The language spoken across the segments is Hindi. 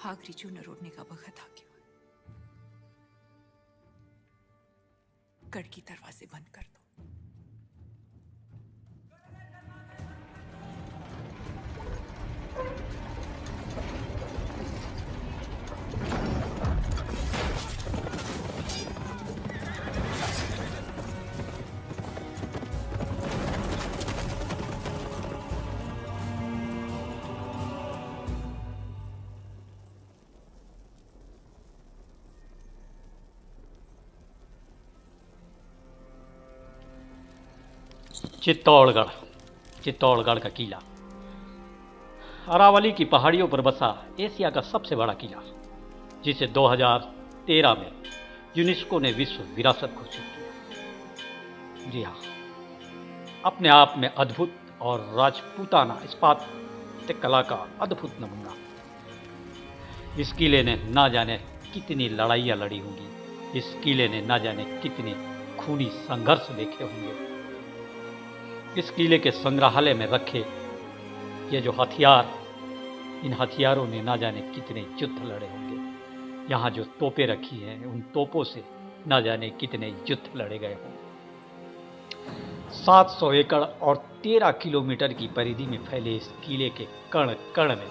आखिरी चूना रोड़ने का वक्त आ गया। गढ़ की दरवाजे बंद कर दो। चित्तौड़गढ़। चित्तौड़गढ़ का किला अरावली की पहाड़ियों पर बसा एशिया का सबसे बड़ा किला, जिसे 2013 में यूनेस्को ने विश्व विरासत घोषित किया। जी हाँ, अपने आप में अद्भुत और राजपूताना स्थापत्य कला का अद्भुत नमूना। इस किले ने ना जाने कितनी लड़ाइयाँ लड़ी होंगी, इस किले ने ना जाने कितने खूनी संघर्ष देखे होंगे। इस किले के संग्रहालय में रखे ये जो हथियार, इन हथियारों ने ना जाने कितने युद्ध लड़े होंगे। यहाँ जो तोपें रखी हैं, उन तोपों से ना जाने कितने युद्ध लड़े गए होंगे। 700 एकड़ और 13 किलोमीटर की परिधि में फैले इस किले के कण कण में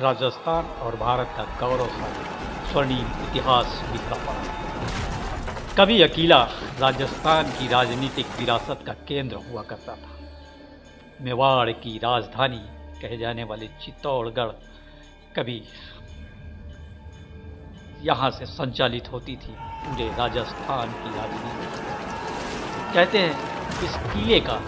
राजस्थान और भारत का गौरवशाली स्वर्णिम इतिहास बिखरा पड़ा है। कभी यह किला राजस्थान की राजनीतिक विरासत का केंद्र हुआ करता था। मेवाड़ की राजधानी कहे जाने वाले चित्तौड़गढ़ कभी यहाँ से संचालित होती थी पूरे राजस्थान की राजनीति। कहते हैं इस किले का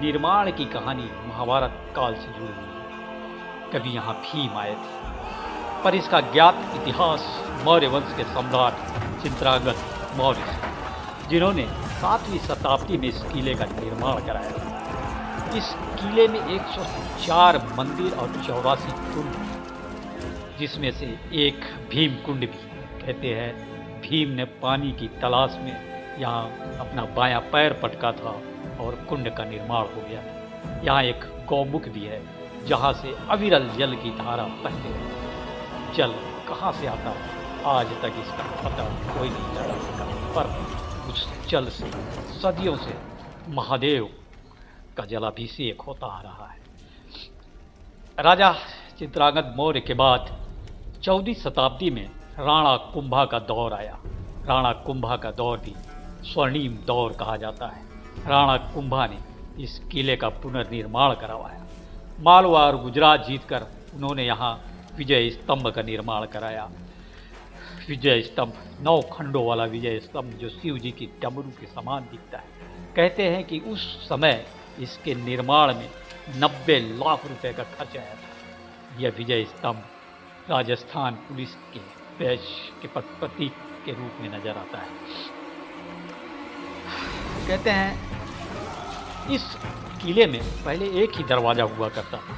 निर्माण की कहानी महाभारत काल से जुड़ी हुई है। कभी यहाँ भीम आए थे, पर इसका ज्ञात इतिहास मौर्य वंश के सम्राट चित्रांगद मौर्य, जिन्होंने 7वीं शताब्दी में इस किले का निर्माण कराया। इस किले में 104 मंदिर और 84 कुंड, जिसमें से एक भीम कुंड भी। कहते हैं भीम ने पानी की तलाश में यहाँ अपना बायां पैर पटका था और कुंड का निर्माण हो गया। यहाँ एक गौमुख भी है, जहाँ से अविरल जल की धारा बहते हैं। जल कहाँ से आता है आज तक इसका पता कोई नहीं लगा सका, पर उस जल से सदियों से महादेव का जलाभिषेक होता आ रहा है। राजा चित्रांगद मौर्य के बाद 14वीं शताब्दी में राणा कुंभा का दौर आया। राणा कुंभा का दौर भी स्वर्णिम दौर कहा जाता है। राणा कुंभा ने इस किले का पुनर्निर्माण करवाया। मालवा और गुजरात जीतकर उन्होंने यहाँ विजय स्तंभ का निर्माण कराया। विजय स्तंभ 9 खंडों वाला विजय स्तंभ, जो शिव जी की डमरू के समान दिखता है। कहते हैं कि उस समय इसके निर्माण में 90 लाख रुपए का खर्च आया था। यह विजय स्तंभ राजस्थान पुलिस के बैज के प्रतीक के रूप में नजर आता है। कहते हैं इस किले में पहले एक ही दरवाजा हुआ करता था,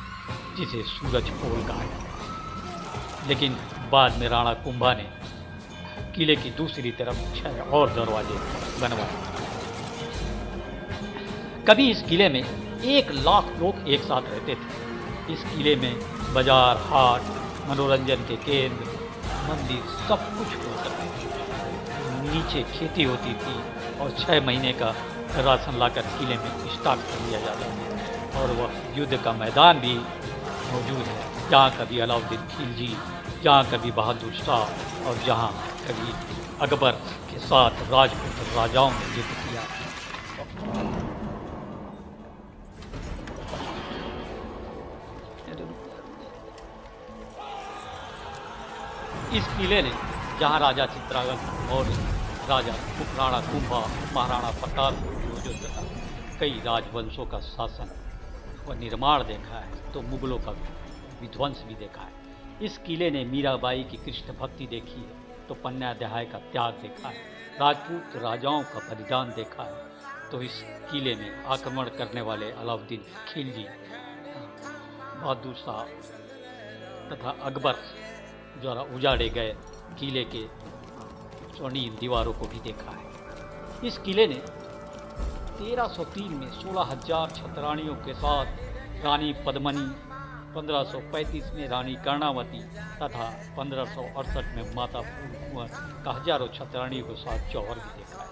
जिसे सूरज पोल कहा जाता है, लेकिन बाद में राणा कुंभा ने किले की दूसरी तरफ 6 और दरवाजे बनवाए। कभी इस किले में 1 लाख लोग एक साथ रहते थे। इस किले में बाजार, हाट, मनोरंजन के केंद्र, मंदिर सब कुछ होता था। नीचे खेती होती थी और 6 महीने का राशन लाकर किले में स्टॉक कर लिया जाता था। और वह युद्ध का मैदान भी मौजूद है, जहाँ कभी अलाउद्दीन खिलजी, जहाँ कभी बहादुर शाह और जहाँ कभी अकबर के साथ राजपूत राजाओं ने युद्ध किया। इस किले ने जहाँ राजा चित्रांगद और राजा राणा कुंभा, महाराणा प्रताप को नियोजित तथा कई राजवंशों का शासन व निर्माण देखा है, तो मुगलों का विध्वंस भी देखा है। इस किले ने मीराबाई की कृष्ण भक्ति देखी है, तो पन्नाध्याय का त्याग देखा है। राजपूत राजाओं का बलिदान देखा है, तो इस किले में आक्रमण करने वाले अलाउद्दीन खिलजी, बहादुर शाह तथा अकबर द्वारा उजाड़े गए किले के स्वर्णिम दीवारों को भी देखा है। इस किले ने 1303 में 16,000 छतरानियों के साथ रानी पद्मिनी 1535 में रानी कर्णावती तथा 1568 में माता फूलकुंवर का हजारों छतरानियों के साथ जौहर भी देखा है।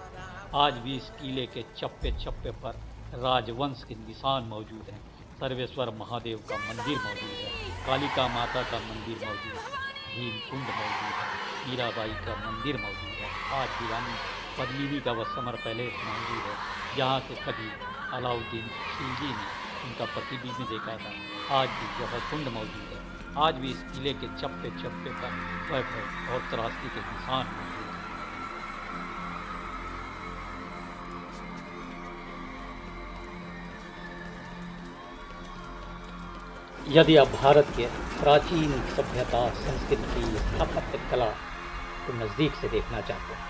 आज भी इस किले के चप्पे चप्पे पर राजवंश के निशान मौजूद हैं। सर्वेश्वर महादेव का मंदिर मौजूद है, कालिका माता का मंदिर मौजूद है, भीम कुंड मौजूद है, मीराबाई का मंदिर मौजूद है। आज भी रानी पद्मिनी का वह समर पैलेस मौजूद है, जहाँ से कभी अलाउद्दीन खिलजी ने उनका प्रतिबिंब देखा था। आज भी जौहर कुंड मौजूद है। आज भी इस किले के चप्पे चप्पे पर वैभव और त्रासदी के निशान मौजूद हैं। यदि आप भारत के प्राचीन सभ्यता, संस्कृति, स्थापत्य कला को नज़दीक से देखना चाहते हैं,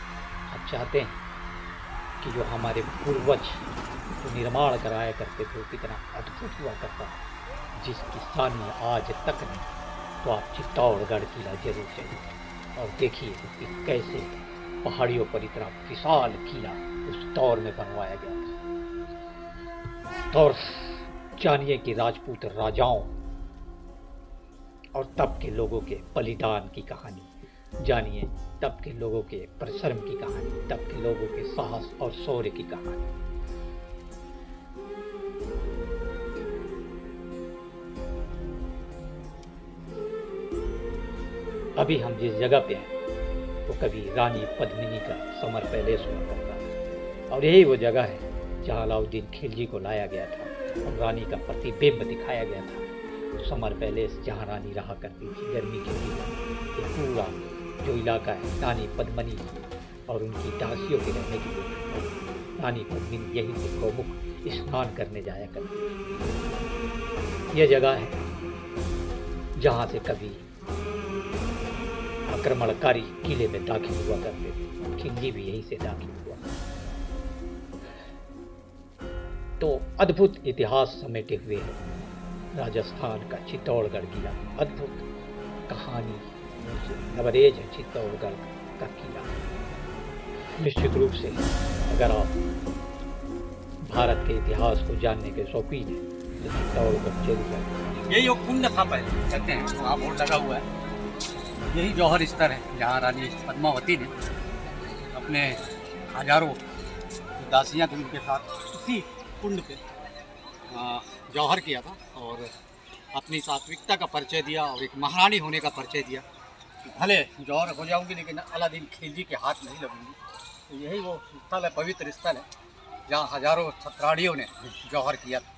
आप चाहते हैं कि जो हमारे पूर्वज जो निर्माण कराया करते थे वो कितना अद्भुत हुआ करता है, जिसकी सामने आज तक नहीं, तो आप चित्तौड़गढ़ किला जरूर जाइए और देखिए कि कैसे पहाड़ियों पर इतना विशाल किला उस दौर में बनवाया गया था। और जानिए कि राजपूत राजाओं और तब के लोगों के बलिदान की कहानी, जानिए तब के लोगों के परिश्रम की कहानी, तब के लोगों के साहस और शौर्य की कहानी। अभी हम जिस जगह पे हैं वो कभी रानी पद्मिनी का समर पैलेस हुआ करता था, और यही वो जगह है जहाँ अलाउद्दीन खिलजी को लाया गया था और रानी का प्रतिबिंब दिखाया गया था। समर पैलेस जहाँ रानी रहा करती थी गर्मी के दिन, ये पूरा जो इलाका है रानी पद्मिनी और उनकी दासियों के रहने के लिए, रानी पद्मिनी यही से गौमुख स्नान करने जाया करती थी। यह जगह है जहाँ से कभी आक्रमणकारी किले में दाखिल हुआ करते थे, खिलजी भी यहीं से दाखिल हुआ। तो अद्भुत इतिहास समेटे हुए है राजस्थान का चित्तौड़गढ़ किला, अद्भुत कहानी नवरेज है चित्तौड़गढ़ का किला। निश्चित रूप से अगर आप भारत के इतिहास को जानने के शौकीन हैं तो चित्तौड़गढ़ जरूर जाइए। यही एक कुंड था पहले, चलते हैं वहाँ बोर्ड लगा हुआ है। यही जौहर स्तर है जहाँ रानी पद्मावती ने अपने हजारों दासियाँ थी उनके साथ उसी कुंड पे जौहर किया था और अपनी सात्विकता का परिचय दिया और एक महारानी होने का परिचय दिया। भले जौहर हो जाऊंगी लेकिन अलादीन खिलजी के हाथ नहीं लगूंगी। तो यही वो स्थल है, पवित्र स्थल है जहाँ हजारों छत्राड़ियों ने जौहर किया था।